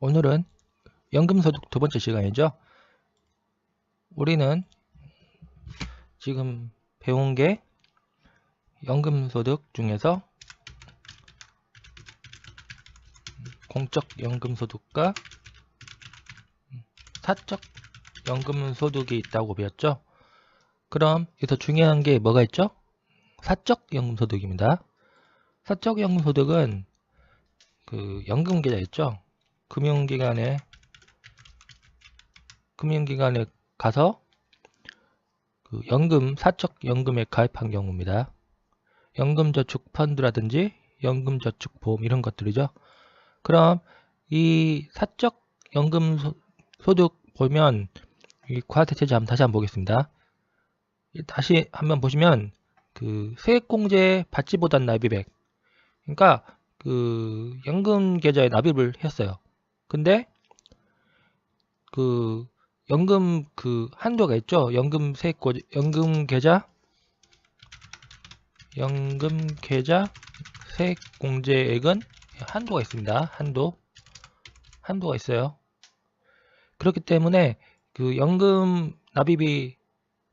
오늘은 연금소득 두 번째 시간이죠. 우리는 지금 배운 게 연금소득 중에서 공적 연금소득과 사적 연금소득이 있다고 배웠죠. 그럼 여기서 중요한 게 뭐가 있죠? 사적 연금소득입니다. 사적 연금소득은 그 연금계좌 있죠. 금융기관에 가서 그 사적 연금에 가입한 경우입니다. 연금저축펀드라든지 연금저축보험 이런 것들이죠. 그럼 이 사적 연금소득 보면 이 과세제재 다시 한번 보겠습니다. 다시 한번 보시면 그 세액공제 받지 못한 납입액, 그러니까 그 연금계좌에 납입을 했어요. 근데 그 연금 그 한도가 있죠. 연금계좌 세액공제액은 한도가 있습니다. 한도가 있어요. 그렇기 때문에 그 연금 납입이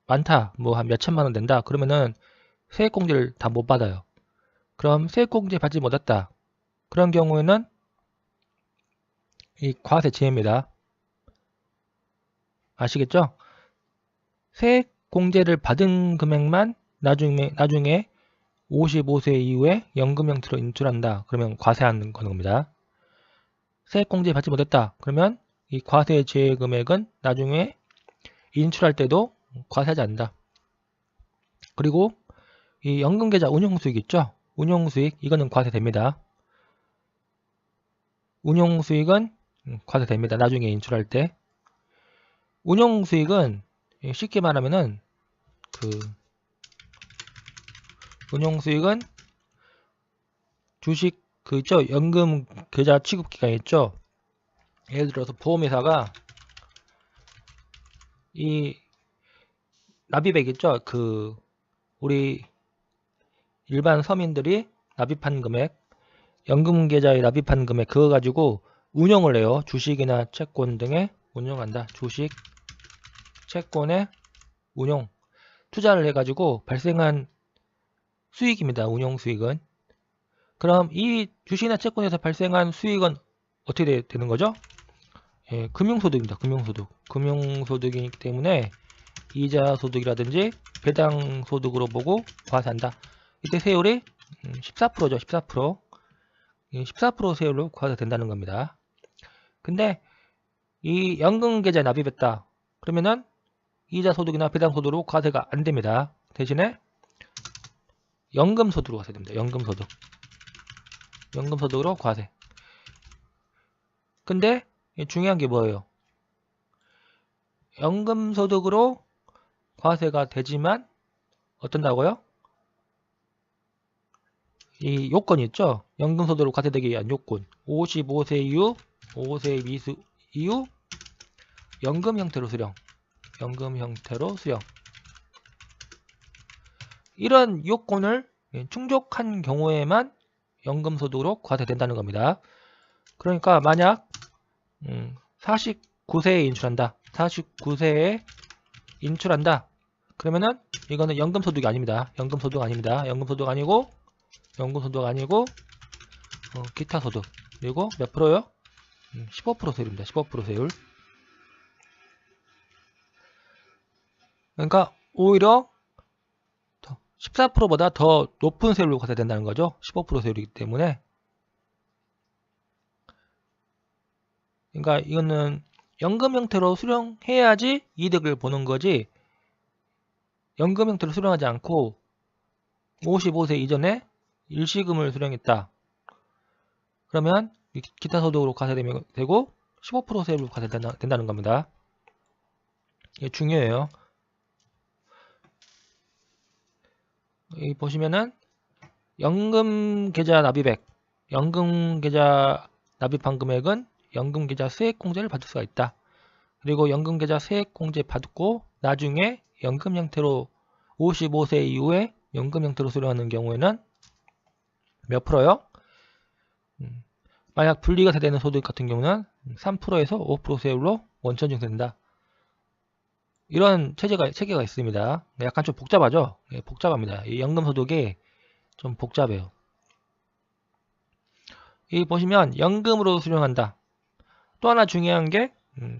많다, 뭐 한 몇천만 원 된다, 그러면은 세액공제를 다 못 받아요. 그럼 세액공제 받지 못했다, 그런 경우에는 이 과세제입니다. 아시겠죠? 세액공제를 받은 금액만 나중에 55세 이후에 연금 형태로 인출한다, 그러면 과세하는 겁니다. 세액공제 받지 못했다, 그러면 이 과세제외 금액은 나중에 인출할 때도 과세하지 않는다. 그리고 이 연금계좌 운용수익 있죠? 운용수익, 이거는 과세됩니다. 운용수익은 과세됩니다. 나중에 인출할 때. 운용수익은 쉽게 말하면은 운용수익은 주식 있죠? 연금 계좌 취급 기간 있죠? 예를 들어서 보험회사가 이 납입액 있죠? 우리 일반 서민들이 납입한 금액, 연금계좌에 납입한 금액, 그거 가지고 운용을 해요. 주식이나 채권 등에 운용한다. 주식, 채권에 운용, 투자를 해가지고 발생한 수익입니다. 운용수익은. 그럼 이 주식이나 채권에서 발생한 수익은 어떻게 되는 거죠? 예, 금융소득입니다. 금융소득. 금융소득이기 때문에 이자소득이라든지 배당소득으로 보고 과세한다. 이때 세율이 14%죠. 14%. 14% 세율로 과세된다는 겁니다. 근데 이 연금계좌에 납입했다, 그러면은 이자소득이나 배당소득으로 과세가 안 됩니다. 대신에 연금소득으로 과세됩니다. 연금소득으로 과세. 근데 중요한 게 뭐예요? 연금소득으로 과세가 되지만 어떤다고요? 이 요건이 있죠. 연금소득으로 과세되기 위한 요건. 55세 이후, 5세 이후 연금 형태로 수령. 이런 요건을 충족한 경우에만 연금소득으로 과세된다는 겁니다. 그러니까 만약 49세에 인출한다. 49세에 인출한다. 그러면은 이거는 연금소득이 아닙니다. 연금소득 아니고 기타 소득. 그리고 몇 프로요? 15% 세율입니다. 15% 세율. 그러니까 오히려 14%보다 더 높은 세율로 과세된다는 거죠. 15% 세율이기 때문에. 그러니까 이거는 연금 형태로 수령해야지 이득을 보는 거지, 연금 형태로 수령하지 않고 55세 이전에 일시금을 수령했다, 그러면 기타 소득으로 과세되고 15% 세율로 과세된다는 겁니다. 이게 중요해요. 여기 보시면은 연금계좌 납입액, 연금계좌 납입한 금액은 연금계좌 세액공제를 받을 수가 있다. 그리고 연금계좌 세액공제 받고 나중에 연금 형태로 55세 이후에 연금 형태로 수령하는 경우에는 몇 프로요? 만약 분리가 되는 소득 같은 경우는 3%에서 5% 세율로 원천 증세된다. 이런 체계가 있습니다. 약간 좀 복잡하죠? 예, 복잡합니다. 이 연금소득이 좀 복잡해요. 여기 보시면 연금으로 수령한다. 또 하나 중요한 게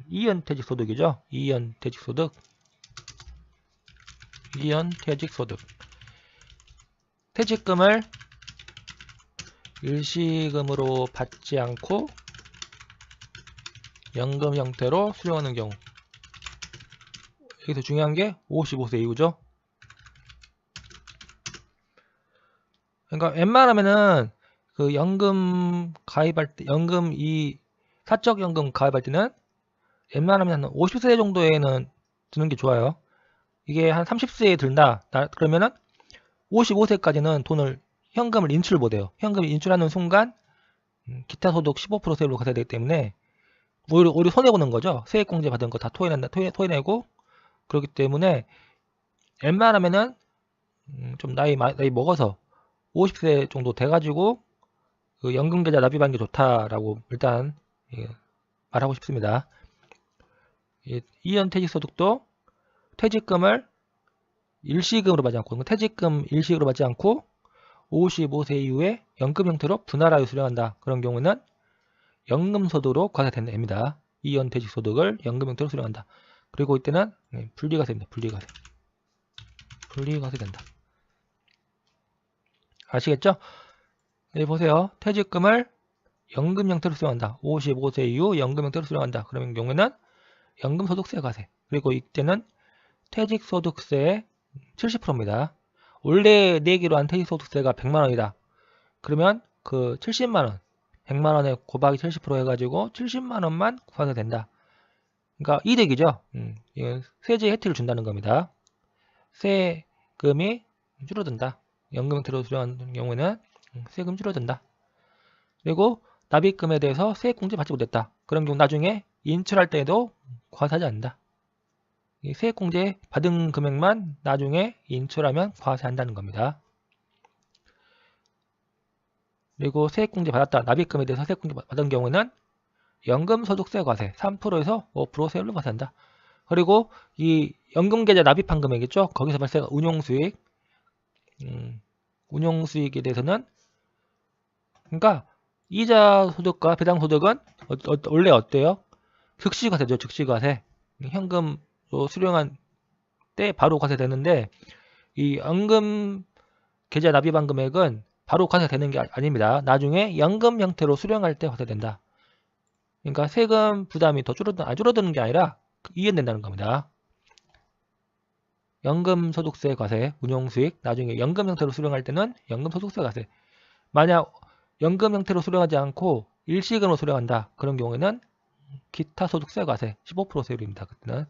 이연퇴직소득이죠. 이연퇴직소득. 퇴직금을 일시금으로 받지 않고 연금 형태로 수령하는 경우. 여기서 중요한 게 55세 이후죠. 그러니까 웬만하면은 그 연금 가입할 때, 사적연금 가입할 때는 웬만하면 한 50세 정도에는 드는 게 좋아요. 이게 한 30세에 든다. 그러면은 55세까지는 현금을 인출 못해요. 현금을 인출하는 순간 기타 소득 15% 세율로 과세되기 때문에 오히려 손해보는 거죠. 세액공제 받은 거 다 토해내고 그렇기 때문에 웬만하면은 좀 나이 먹어서 50세 정도 돼가지고 그 연금계좌 납입하는 게 좋다라고 일단 말하고 싶습니다. 이연퇴직소득도 퇴직금을 일시금으로 받지 않고 퇴직금 일시금으로 받지 않고 55세 이후에 연금 형태로 분할하여 수령한다. 그런 경우는 연금소득으로 과세됩니다. 이연퇴직소득을 연금 형태로 수령한다. 그리고 이때는 분리과세입니다. 분리과세 된다. 아시겠죠? 여기 보세요. 퇴직금을 연금 형태로 수령한다. 55세 이후 연금 형태로 수령한다. 그런 경우에는 연금소득세 과세. 그리고 이때는 퇴직소득세의 70%입니다. 원래 내기로 한 퇴직소득세가 100만원이다. 그러면 그 70만원, 100만원에 곱하기 70% 해가지고 70만원만 과세된다. 그러니까 이득이죠. 세제 혜택을 준다는 겁니다. 세금이 줄어든다. 연금 형태로 수령하는 경우에는 세금 줄어든다. 그리고 납입금에 대해서 세액공제 받지 못했다. 그런 경우 나중에 인출할 때에도 과세하지 않는다. 세액공제 받은 금액만 나중에 인출하면 과세한다는 겁니다. 그리고 세액공제 받았다. 납입금에 대해서 세액공제 받은 경우에는 연금소득세 과세 3%에서 5% 세율로 과세한다. 그리고 이 연금계좌 납입한 금액이죠. 거기서 발생한 운용수익, 운용수익에 대해서는 그러니까 이자 소득과 배당 소득은 원래 어때요? 즉시과세죠. 즉시과세. 현금으로 수령한 때 바로 과세되는데 이 연금 계좌 납입한 금액은 바로 과세되는 게 아닙니다. 나중에 연금 형태로 수령할 때 과세된다. 그러니까 세금 부담이 더 줄어드는 게 아니라 이연된다는 겁니다. 연금소득세 과세, 운용수익, 나중에 연금 형태로 수령할 때는 연금소득세 과세. 만약 연금 형태로 수령하지 않고 일시금으로 수령한다. 그런 경우에는 기타 소득세 과세 15% 세율입니다. 그때는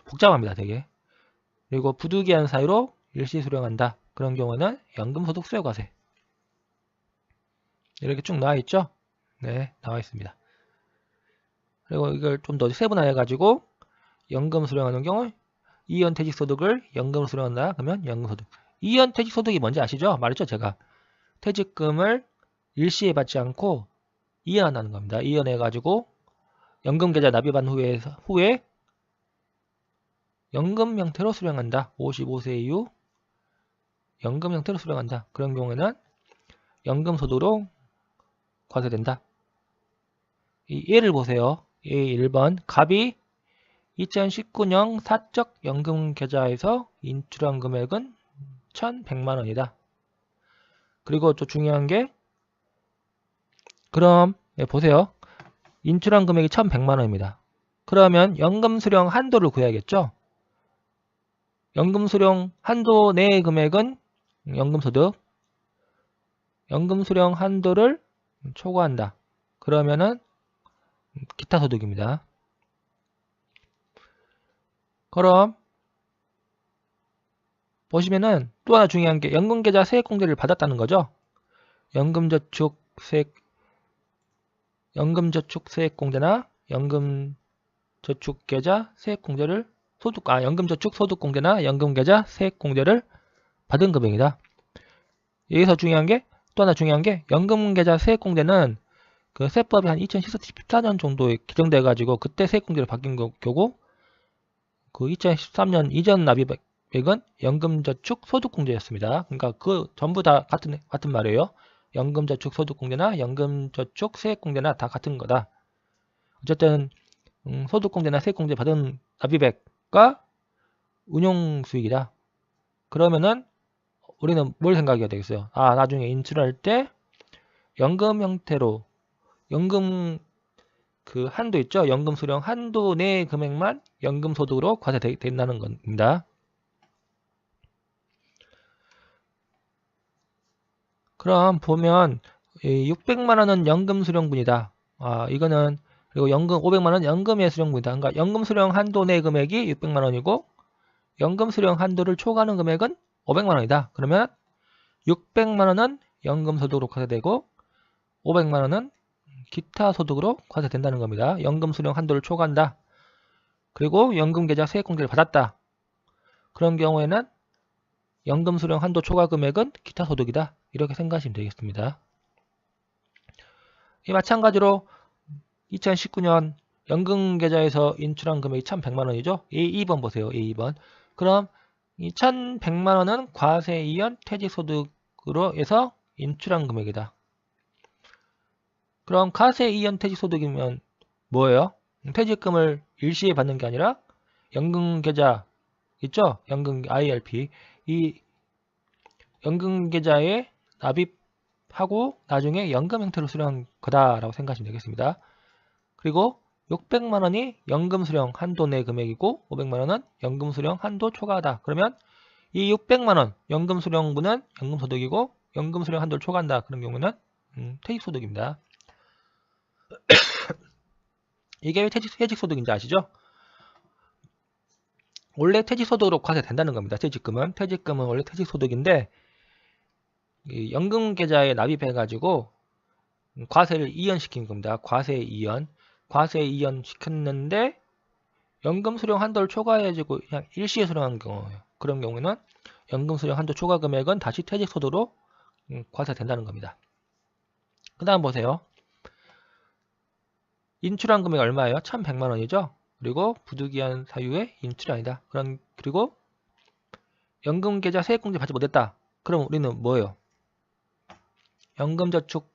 복잡합니다. 되게. 그리고 부득이한 사유로 일시 수령한다. 그런 경우에는 연금소득세 과세. 이렇게 쭉 나와 있죠? 네, 나와 있습니다. 그리고 이걸 좀 더 세분화해 가지고 연금 수령하는 경우 이연퇴직소득을 연금으로 수령한다. 그러면 연금소득. 이연퇴직소득이 뭔지 아시죠? 말했죠, 제가. 퇴직금을 일시에 받지 않고 이연한다는 겁니다. 이연해 가지고 연금계좌 납입한 후에 연금 형태로 수령한다. 55세 이후 연금 형태로 수령한다. 그런 경우에는 연금소득으로 과세된다. 이 예를 보세요. 예, 1번 갑이 2019년 사적 연금 계좌에서 인출한 금액은 1,100만원이다. 그리고 또 중요한 게 그럼 보세요. 인출한 금액이 1,100만원입니다. 그러면 연금 수령 한도를 구해야겠죠? 연금 수령 한도 내의 금액은 연금소득. 연금 수령 한도를 초과한다. 그러면은 기타 소득입니다. 그럼 보시면은 또 하나 중요한 게 연금계좌 세액공제를 받았다는 거죠. 연금저축 세액공제나 연금저축계좌 세액공제를 연금저축 소득공제나 연금계좌 세액공제를 받은 금액이다. 여기서 중요한 게 또 하나 중요한 게 연금계좌 세액공제는 그 세법이 한 2014년 정도에 개정돼 가지고 그때 세액공제로 바뀐 거고 그 2013년 이전 납입액은 연금저축 소득공제였습니다. 그러니까 그 전부 다 같은 말이에요. 연금저축 소득공제나 연금저축 세액공제나 다 같은 거다. 어쨌든 소득공제나 세액공제 받은 납입액과 운용수익이다. 그러면은 우리는 뭘 생각해야 되겠어요? 아, 나중에 인출할 때 연금 형태로 연금 그 한도 있죠? 연금 수령 한도 내 금액만 연금 소득으로 과세된다는 겁니다. 그럼 보면 600만 원은 연금 수령분이다. 아, 이거는 그리고 연금 500만 원 연금의 수령분이다. 그러니까 연금 수령 한도 내 금액이 600만 원이고 연금 수령 한도를 초과하는 금액은 500만 원이다. 그러면 600만 원은 연금 소득으로 과세되고 500만 원은 기타 소득으로 과세된다는 겁니다. 연금 수령 한도를 초과한다. 그리고 연금계좌 세액공제를 받았다. 그런 경우에는 연금 수령 한도 초과 금액은 기타 소득이다. 이렇게 생각하시면 되겠습니다. 이 마찬가지로 2019년 연금계좌에서 인출한 금액이 1,100만 원이죠. A2번 보세요. A2번. 그럼 이 1,100만 원은 과세 이연 퇴직소득으로 해서 인출한 금액이다. 그럼 과세 이연 퇴직소득이면 뭐예요? 퇴직금을 일시에 받는 게 아니라 연금계좌 있죠? 연금 IRP 이 연금계좌에 납입하고 나중에 연금 형태로 수령한 거다라고 생각하시면 되겠습니다. 그리고 600만 원이 연금 수령 한도 내 금액이고 500만 원은 연금 수령 한도 초과하다. 그러면 이 600만 원 연금 수령분은 연금 소득이고 연금 수령 한도를 초과한다. 그런 경우는 퇴직 소득입니다. 이게 왜 퇴직 소득인지 아시죠? 원래 퇴직 소득으로 과세된다는 겁니다. 퇴직금은 원래 퇴직 소득인데 연금 계좌에 납입해 가지고 과세를 이연시킨 겁니다. 과세 이연 시켰는데 연금 수령 한도를 초과해가지고 그냥 일시에 수령한 경우예요. 그런 경우에는 연금 수령 한도 초과 금액은 다시 퇴직 소득으로 과세된다는 겁니다. 그 다음 보세요. 인출한 금액 얼마예요? 1,100만 원이죠. 그리고 부득이한 사유에 인출이 아니다. 그리고 연금계좌 세액공제 받지 못했다. 그럼 우리는 뭐예요? 연금저축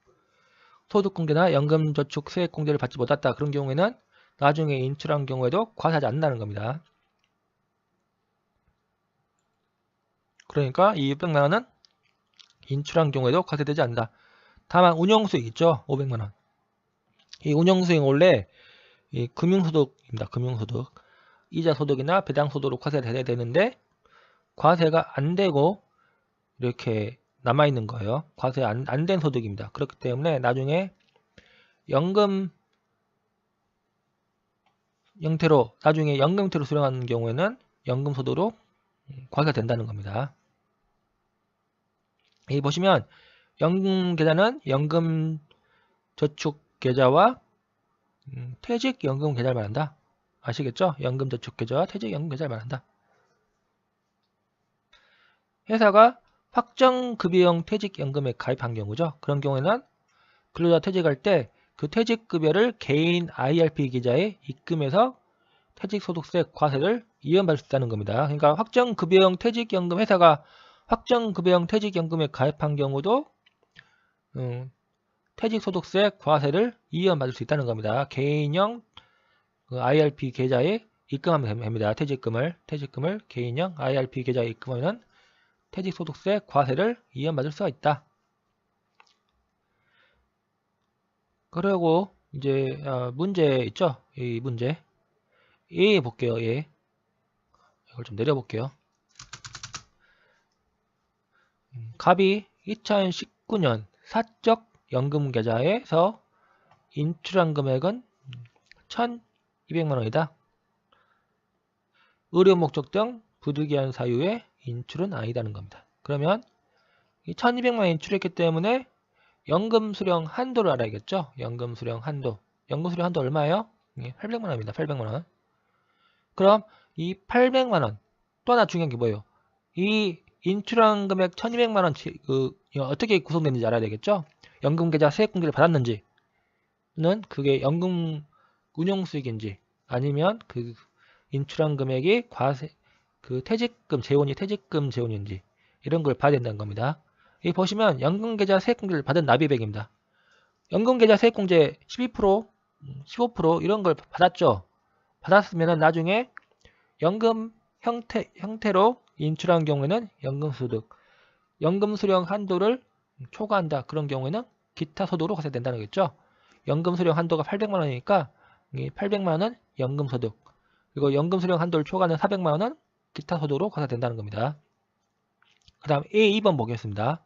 소득공제나 연금저축 세액공제를 받지 못했다. 그런 경우에는 나중에 인출한 경우에도 과세하지 않는다는 겁니다. 그러니까 이 600만 원은 인출한 경우에도 과세되지 않는다. 다만 운용수익 있죠? 500만 원. 이 운용수익은 원래 이 금융소득입니다. 금융소득. 이자소득이나 배당소득으로 과세가 돼야 되는데 과세가 안 되고 이렇게 남아있는 거예요. 과세 안 된 소득입니다. 그렇기 때문에 나중에 연금 형태로 수령하는 경우에는 연금소득으로 과세가 된다는 겁니다. 여기 보시면 연금계좌는 연금저축계좌와 퇴직연금계좌를 말한다. 아시겠죠? 연금저축계좌와 퇴직연금계좌를 말한다. 회사가 확정급여형 퇴직연금에 가입한 경우죠. 그런 경우에는 근로자 퇴직할 때 그 퇴직급여를 개인 IRP 계좌에 입금해서 퇴직소득세 과세를 이연받을 수 있다는 겁니다. 그러니까 확정급여형 퇴직연금 회사가 확정급여형 퇴직연금에 가입한 경우도 퇴직소득세 과세를 이연받을 수 있다는 겁니다. 개인형 IRP 계좌에 입금하면 됩니다. 퇴직금을 개인형 IRP 계좌에 입금하면 퇴직소득세 과세를 이연받을 수가 있다. 그리고 이제 문제 있죠? 이 문제 예 볼게요. 예. 이걸 좀 내려볼게요. 갑이 2019년 사적 연금계좌에서 인출한 금액은 1,200만 원이다. 의료 목적 등 부득이한 사유에 인출은 아니다는 겁니다. 그러면 이 1,200만 원 인출했기 때문에 연금 수령 한도를 알아야겠죠? 연금 수령 한도 얼마예요? 800만 원입니다. 800만 원. 그럼 이 800만 원 또 하나 중요한 게 뭐예요? 이 인출한 금액 1200만원 어떻게 구성되는지 알아야 되겠죠? 연금계좌 세액공제를 받았는지는 그게 연금 운용수익인지 아니면 그 인출한 금액이 퇴직금 재원인지 이런 걸 봐야 된다는 겁니다. 여기 보시면 연금계좌 세액공제를 받은 납입액입니다. 연금계좌 세액공제 12%, 15% 이런 걸 받았죠. 받았으면 나중에 연금 형태로 인출한 경우에는 연금소득, 연금수령 한도를 초과한다. 그런 경우에는 기타 소득으로 과세된다는 거겠죠. 연금수령 한도가 800만원이니까 800만원은 연금소득, 그리고 연금수령 한도를 초과하는 400만원은 기타 소득으로 과세된다는 겁니다. 그 다음 A2번 보겠습니다.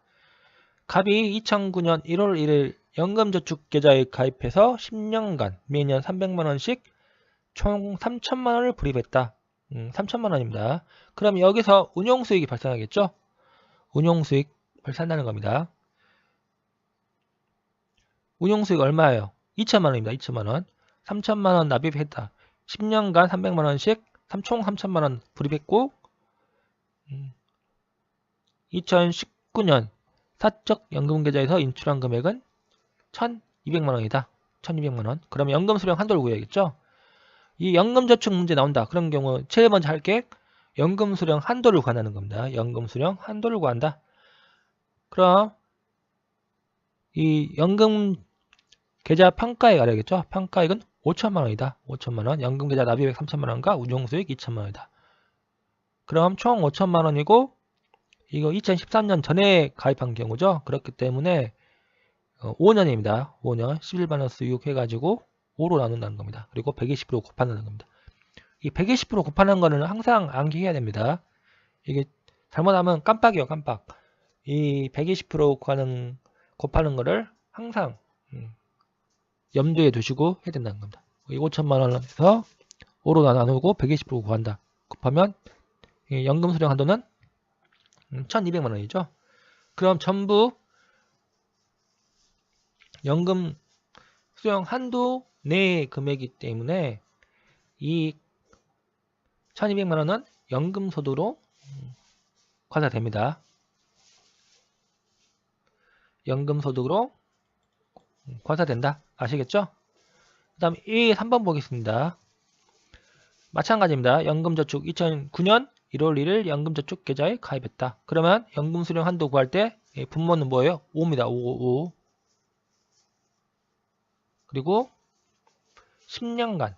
갑이 2009년 1월 1일 연금저축계좌에 가입해서 10년간 매년 300만원씩 총 3천만원을 불입했다. 3천만원입니다. 그럼 여기서 운용수익이 발생하겠죠? 운용수익 발생한다는 겁니다. 운용수익 얼마예요? 2천만원입니다. 2천만원. 3천만원 납입했다. 10년간 300만원씩 총 3천만원 불입했고 2019년 사적연금계좌에서 인출한 금액은 1,200만원이다. 1,200만원. 그럼 연금수령 한도를 구해야겠죠? 이 연금저축 문제 나온다. 그런 경우 제일 먼저 할 게 연금수령 한도를 구하는 겁니다. 연금수령 한도를 구한다. 그럼 이 연금계좌 평가액 알아야겠죠? 평가액은 5천만원이다. 5천만원. 연금계좌 납입액 3천만원과 운용수익 2천만원이다. 그럼 총 5천만원이고 이거 2013년 전에 가입한 경우죠. 그렇기 때문에 5년입니다. 5년 11-6 해가지고 5로 나눈다는 겁니다. 그리고 120% 곱한다는 겁니다. 이 120% 곱하는 거는 항상 암기해야 됩니다. 이게 잘못하면 깜빡이에요. 깜빡. 이 120% 곱하는 거를 항상 염두에 두시고 해야 된다는 겁니다. 이 5천만원에서 5로 나누고 120% 곱한다. 곱하면 연금수령 한도는 1,200만원이죠. 그럼 전부 연금 수령 한도 내의 금액이기 때문에 이 1,200만원은 연금소득으로 과세됩니다. 연금소득으로 과세된다. 아시겠죠? 그 다음 3번 보겠습니다. 마찬가지입니다. 연금저축 2009년 1월 1일 연금저축계좌에 가입했다. 그러면 연금수령 한도 구할 때 분모는 뭐예요? 5입니다. 5. 그리고 10년간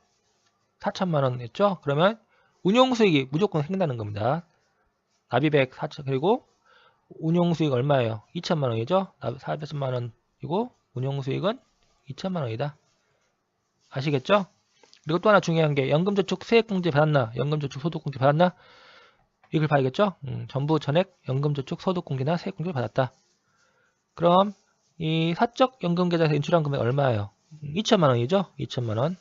4천만원 했죠? 그러면 운용수익이 무조건 생긴다는 겁니다. 납입액 4천, 그리고 운용수익 얼마예요? 2천만원이죠? 400만원이고 운용수익은 2천만원이다. 아시겠죠? 그리고 또 하나 중요한 게 연금저축 세액공제 받았나? 연금저축 소득공제 받았나? 이걸 봐야겠죠? 전부 전액 연금저축 소득공제나 세액공제를 받았다. 그럼 이 사적 연금계좌에서 인출한 금액 얼마예요? 2천만원이죠? 2천만원.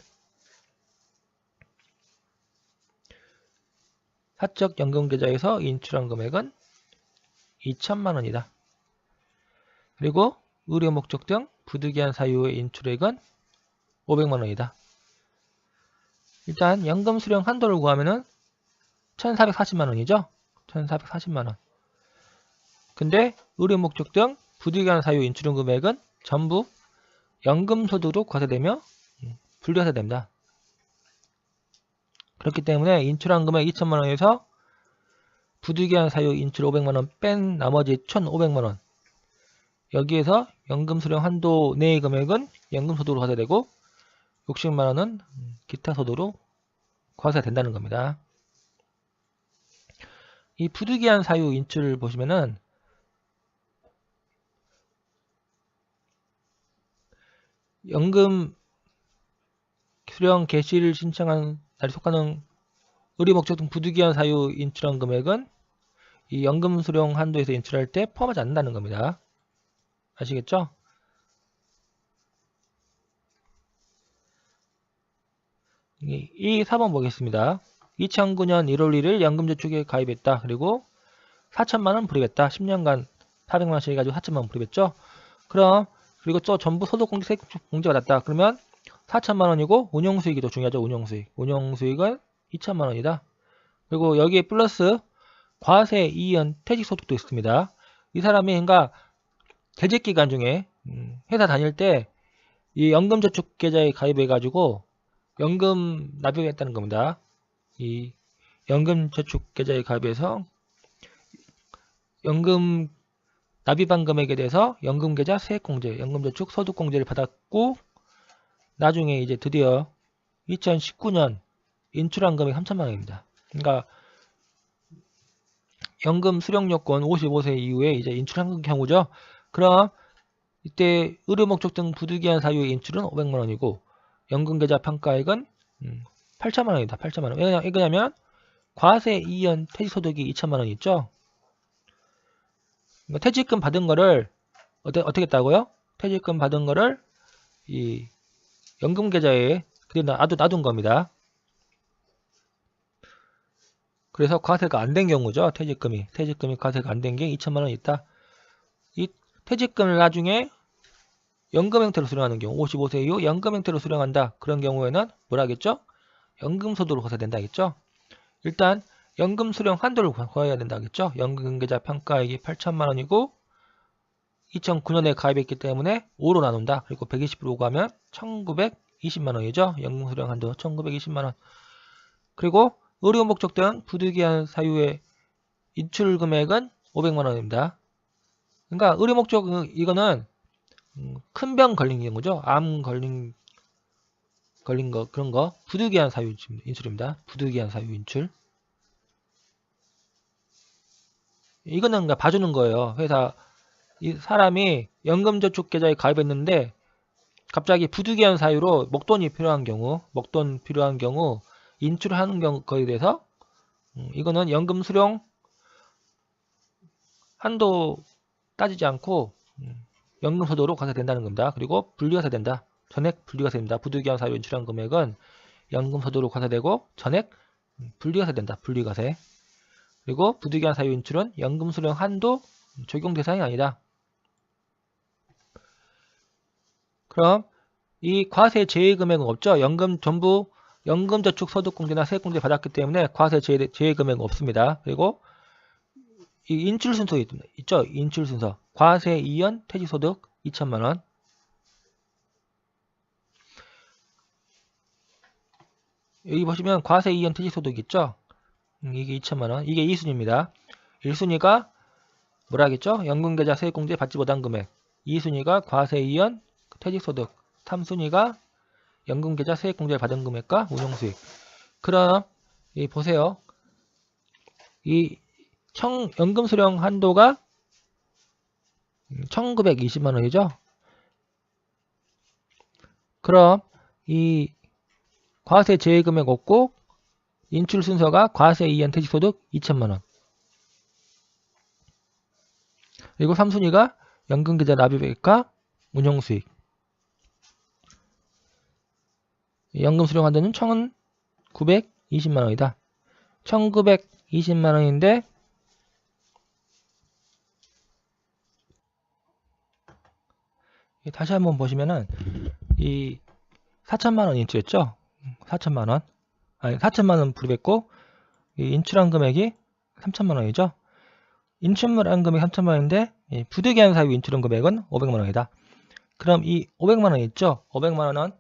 사적 연금계좌에서 인출한 금액은 2천만원이다. 그리고 의료 목적 등 부득이한 사유의 인출액은 500만원이다. 일단 연금 수령 한도를 구하면은 1,440만원이죠? 1,440만원. 근데 의료 목적 등 부득이한 사유 인출한 금액은 전부 연금소득으로 과세되며 분리과세됩니다. 그렇기 때문에 인출한 금액 2천만원에서 부득이한 사유 인출 500만원 뺀 나머지 1,500만원, 여기에서 연금 수령 한도 내의 금액은 연금소득으로 과세되고 60만원은 기타 소득으로 과세된다는 겁니다. 이 부득이한 사유 인출을 보시면은 연금 수령 개시를 신청한 날에 속하는 의료 목적 등 부득이한 사유 인출한 금액은 이 연금 수령 한도에서 인출할 때 포함하지 않는다는 겁니다. 아시겠죠? 이 4번 보겠습니다. 2009년 1월 1일 연금저축에 가입했다. 그리고 4천만원 불입했다. 10년간 400만원씩 해가지고 4천만원 불입했죠. 그리고 또 전부 소득공제 세액공제 받았다. 그러면 4천만원이고 운용수익이 더 중요하죠. 운용수익은 2천만원이다. 그리고 여기에 플러스 과세 이연 퇴직소득도 있습니다. 이 사람이 그러니까 재직기간 중에 회사 다닐 때 이 연금저축계좌에 가입해가지고 연금 납입했다는 겁니다. 이 연금저축계좌에 가입해서 연금 납입한 금액에 대해서 연금계좌 세액공제, 연금저축 소득공제를 받았고 나중에 이제 드디어 2019년 인출한 금액 3천만 원입니다. 그러니까 연금 수령 요건 55세 이후에 이제 인출한 경우죠. 그럼 이때 의료 목적 등 부득이한 사유의 인출은 500만 원이고 연금계좌 평가액은 8천만 원입니다. 8천만 원. 왜 그러냐면 과세 이연 퇴직소득이 2천만 원 있죠. 그러니까 퇴직금 받은 거를 어떻게 했다고요? 퇴직금 받은 거를 이 연금계좌에 그대로 놔둔 겁니다. 그래서 과세가 안 된 경우죠. 퇴직금이 과세가 안 된 게 2천만 원 있다. 이 퇴직금을 나중에 연금 형태로 수령하는 경우 55세 이후 연금 형태로 수령한다. 그런 경우에는 뭐라겠죠? 연금소득으로 과세된다 겠죠. 일단 연금 수령 한도를 구해야 된다겠죠. 연금계좌 평가액이 8천만 원이고 2009년에 가입했기 때문에 5로 나눈다. 그리고 120% 가면 1920만 원이죠. 연금 수령 한도 1920만 원. 그리고 의료 목적 등 부득이한 사유의 인출 금액은 500만 원입니다. 그러니까 의료 목적 이거는 큰 병 걸린 경우죠. 암 걸린 거 그런 거 부득이한 사유 인출입니다. 부득이한 사유 인출. 이거는 그러니까 봐주는 거예요. 회사 이 사람이 연금저축계좌에 가입했는데 갑자기 부득이한 사유로 목돈 필요한 경우 인출하는 거에 대해서 이거는 연금 수령 한도 따지지 않고 연금소득으로 과세된다는 겁니다. 그리고 분리과세된다. 전액 분리과세됩니다. 부득이한 사유 인출한 금액은 연금소득으로 과세되고 전액 분리과세된다. 분리과세. 그리고 부득이한 사유 인출은 연금 수령 한도 적용 대상이 아니다. 그럼 이 과세 제외 금액은 없죠. 전부 연금저축 소득공제나 세액공제 받았기 때문에 과세 제외 금액은 없습니다. 그리고 이 인출 순서 있죠. 인출 순서. 과세 이연 퇴직소득 2천만 원. 여기 보시면 과세 이연 퇴직소득 있죠. 이게 2천만 원. 이게 2순위입니다. 1순위가 뭐라겠죠? 연금계좌 세액공제 받지 못한 금액. 2순위가 과세 이연 퇴직소득. 3순위가 연금계좌 세액공제를 받은 금액과 운용수익. 그럼 보세요. 이 연금 수령 한도가 1920만 원이죠. 그럼 이 과세 제외 금액 없고 인출 순서가 과세 이연 퇴직소득 2천만 원. 그리고 3순위가 연금계좌 납입액과 운용수익. 연금 수령 한도는 1920만 원이다. 1920만 원인데 다시 한번 보시면은 이 4천만 원 인출했죠? 4천만 원. 아니 4천만 원 불입했고 이 인출한 금액이 3천만 원이죠. 인출한 금액 3천만 원인데 부득이한 사유 인출한 금액은 500만 원이다. 그럼 이 500만 원 있죠? 500만 원은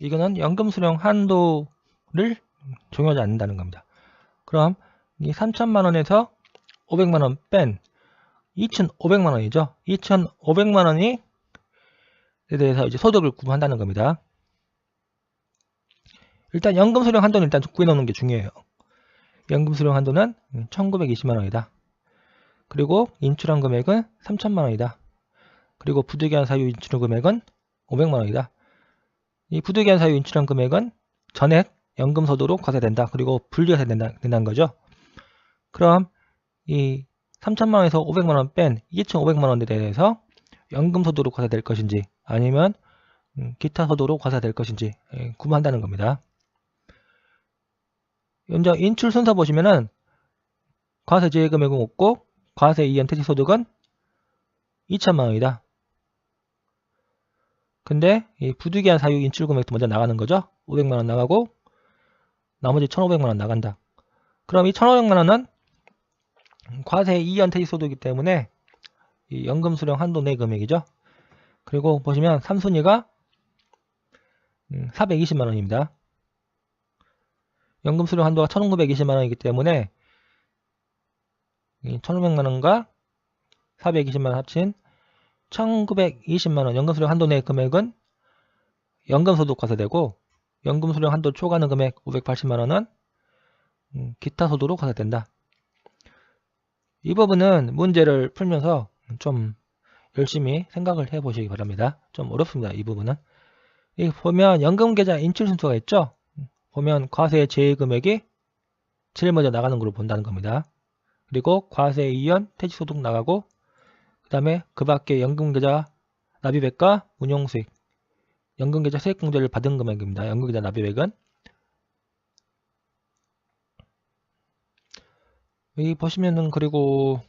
이거는 연금 수령 한도를 적용하지 않는다는 겁니다. 그럼 이 3천만 원에서 500만 원 뺀 2,500만 원이죠. 2,500만 원이 에 대해서 이제 소득을 구분한다는 겁니다. 일단 연금 수령 한도는 일단 구해놓는 게 중요해요. 연금 수령 한도는 1920만 원이다. 그리고 인출한 금액은 3천만 원이다. 그리고 부득이한 사유 인출한 금액은 500만 원이다. 이 부득이한 사유 인출한 금액은 전액 연금소득으로 과세된다. 그리고 분리과세 된다는 거죠. 그럼 이 3천만 원에서 500만 원 뺀 2,500만 원에 대해서 연금소득으로 과세될 것인지 아니면 기타 소득으로 과세될 것인지 구분한다는 겁니다. 먼저 인출 순서 보시면은 과세 제외 금액은 없고 과세 이연 퇴직소득은 2천만 원이다. 근데 이 부득이한 사유 인출 금액도 먼저 나가는 거죠. 500만 원 나가고 나머지 1,500만 원 나간다. 그럼 이 1,500만 원은 과세 2년 퇴직소득이기 때문에 이 연금 수령 한도 내 금액이죠. 그리고 보시면 3순위가 420만 원입니다. 연금 수령 한도가 1920만 원이기 때문에 1500만 원과 420만 원 합친 1920만 원 연금 수령 한도 내 금액은 연금 소득 과세되고, 연금 수령 한도 초과하는 금액 580만 원은 기타 소득으로 과세된다. 이 부분은 문제를 풀면서 좀 열심히 생각을 해 보시기 바랍니다. 좀 어렵습니다. 이 부분은. 여기 보면 연금계좌 인출 순서가 있죠. 보면 과세 제외 금액이 제일 먼저 나가는 걸로 본다는 겁니다. 그리고 과세 이연 퇴직소득 나가고, 그 다음에 그 밖에 연금계좌 납입액과 운용수익, 연금계좌 세액공제를 받은 금액입니다. 연금계좌 납입액은. 여기 보시면은 그리고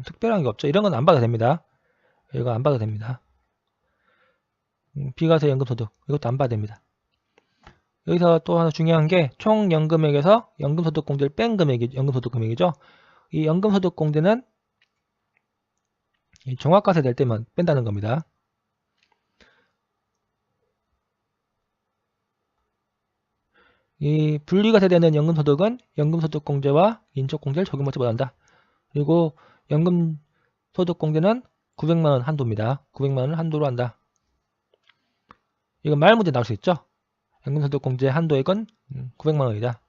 특별한 게 없죠. 이런 건 안 받아도 됩니다. 이거 안 받아도 됩니다. 비과세 연금소득 이것도 안 받아도 됩니다. 여기서 또 하나 중요한 게 총 연금액에서 연금소득 공제를 뺀 금액이 연금소득 금액이죠. 이 연금소득 공제는 종합과세 될 때만 뺀다는 겁니다. 이 분리과세되는 연금소득은 연금소득공제와 인척공제를 적용받지 못한다. 그리고 연금소득공제는 900만원 한도입니다. 900만원을 한도로 한다. 이건 말문제 나올 수 있죠. 연금소득공제 한도액은 900만원이다.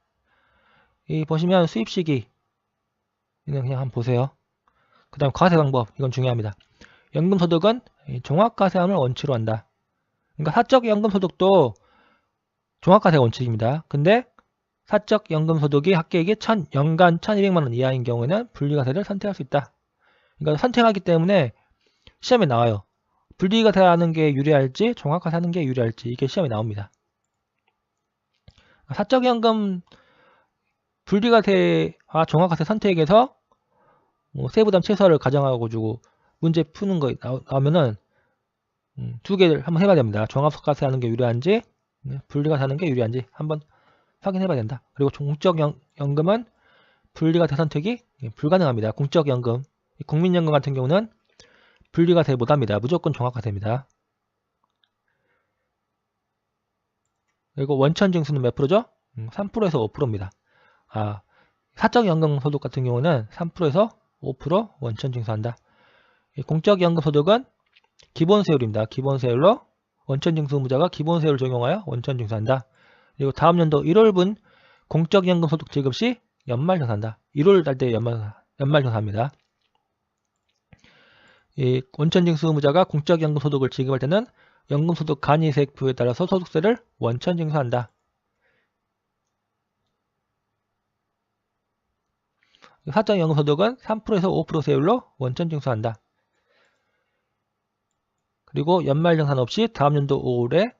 이 보시면 수입시기 이는 그냥 한번 보세요. 그 다음 과세 방법, 이건 중요합니다. 연금소득은 종합과세함을 원칙으로 한다. 그러니까 사적 연금소득도 종합과세가 원칙입니다. 근데 사적 연금소득이 합계액이 연간 1200만원 이하인 경우에는 분리과세를 선택할 수 있다. 그러니까 선택하기 때문에 시험에 나와요. 분리과세하는 게 유리할지 종합과세하는 게 유리할지 이게 시험에 나옵니다. 사적연금 분리과세와 종합과세 선택에서 세부담 최소화를 가정하고 문제 푸는 거 나오면은 두 개를 한번 해봐야 됩니다. 종합과세 하는 게 유리한지 분리과세 하는 게 유리한지 한번 확인해봐야 된다. 그리고 공적연금은 분리과세 선택이 불가능합니다. 공적연금, 국민연금 같은 경우는 분리과세 못합니다. 무조건 종합과세입니다. 그리고 원천징수는 몇 프로죠? 3%에서 5%입니다. 사적연금소득 같은 경우는 3%에서 5% 원천징수한다. 공적연금소득은 기본세율입니다. 기본세율로 원천징수 의무자가 기본세율을 적용하여 원천징수한다. 그리고 다음 연도 1월분 공적연금소득 지급 시 연말정산한다. 1월 달 때 연말정산합니다. 이 원천징수 의무자가 공적연금소득을 지급할 때는 연금소득 간이세액표에 따라서 소득세를 원천징수한다. 사적연금소득은 3%에서 5% 세율로 원천징수한다. 그리고 연말정산 없이 다음 연도 5월에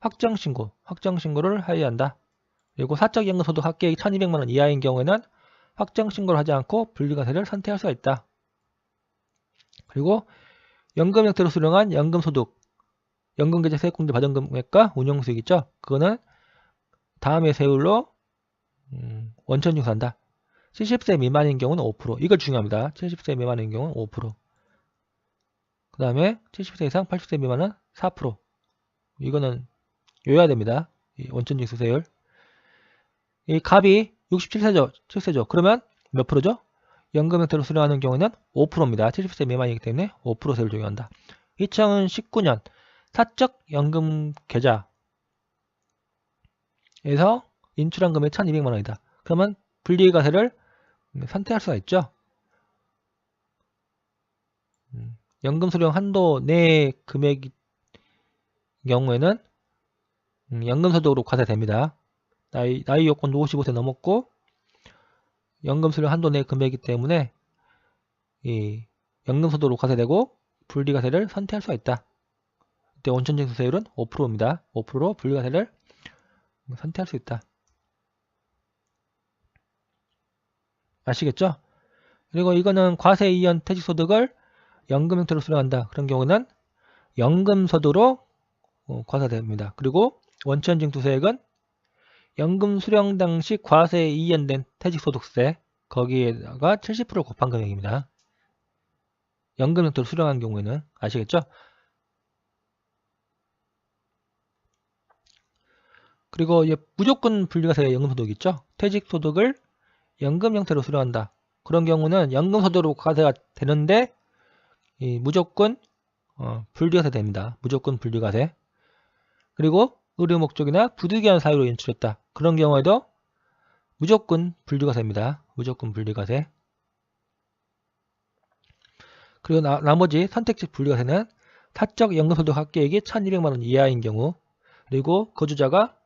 확정신고를 하여야 한다. 그리고 사적연금소득 합계액이 1200만원 이하인 경우에는 확정신고를 하지 않고 분리과세를 선택할 수가 있다. 그리고 연금 형태로 수령한 연금소득, 연금계좌 세액공제 받은 금액과 운용수익 있죠? 그거는 다음의 세율로 원천징수한다. 70세 미만인 경우는 5%. 이걸 중요합니다. 70세 미만인 경우는 5%. 그 다음에 70세 이상 80세 미만은 4%. 이거는 외워야 됩니다. 이 원천징수세율. 이 갑이 67세죠. 7세죠. 그러면 몇 프로죠? 연금 형태로 수령하는 경우는 5%입니다. 70세 미만이기 때문에 5% 세율 적용한다. 2019년 사적 연금 계좌에서 인출한 금액이 1200만원이다. 그러면 분리과세를 선택할 수가 있죠. 연금 수령 한도 내 금액 경우에는 연금소득으로 과세됩니다. 나이 요건도 55세 넘었고 연금 수령 한도 내 금액이기 때문에 이 연금소득으로 과세되고 분리과세를 선택할 수가 있다. 이때 원천징수세율은 5%입니다. 5%로 분리과세를 선택할 수 있다. 아시겠죠? 그리고 이거는 과세 이연 퇴직소득을 연금 형태로 수령한다. 그런 경우는 연금소득으로 과세됩니다. 그리고 원천징수세액은 연금 수령 당시 과세 이연된 퇴직소득세, 거기에다가 70% 곱한 금액입니다. 연금 형태로 수령한 경우에는 아시겠죠? 그리고 이제 무조건 분리과세 연금소득 있죠? 퇴직소득을 연금 형태로 수령한다. 그런 경우는 연금소득으로 과세가 되는데 이 무조건 분리과세 됩니다. 무조건 분리과세. 그리고 의료 목적이나 부득이한 사유로 인출했다. 그런 경우에도 무조건 분리과세입니다. 무조건 분리과세. 그리고 나머지 선택적 분리과세는 사적 연금소득 합계액이 1,200만원 이하인 경우, 그리고 거주자가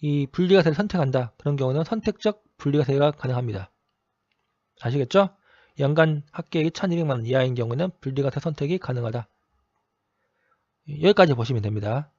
이 분리과세를 선택한다. 그런 경우는 선택적 분리과세가 가능합니다. 아시겠죠? 연간 합계액이 1,200만원 이하인 경우는 분리과세 선택이 가능하다. 여기까지 보시면 됩니다.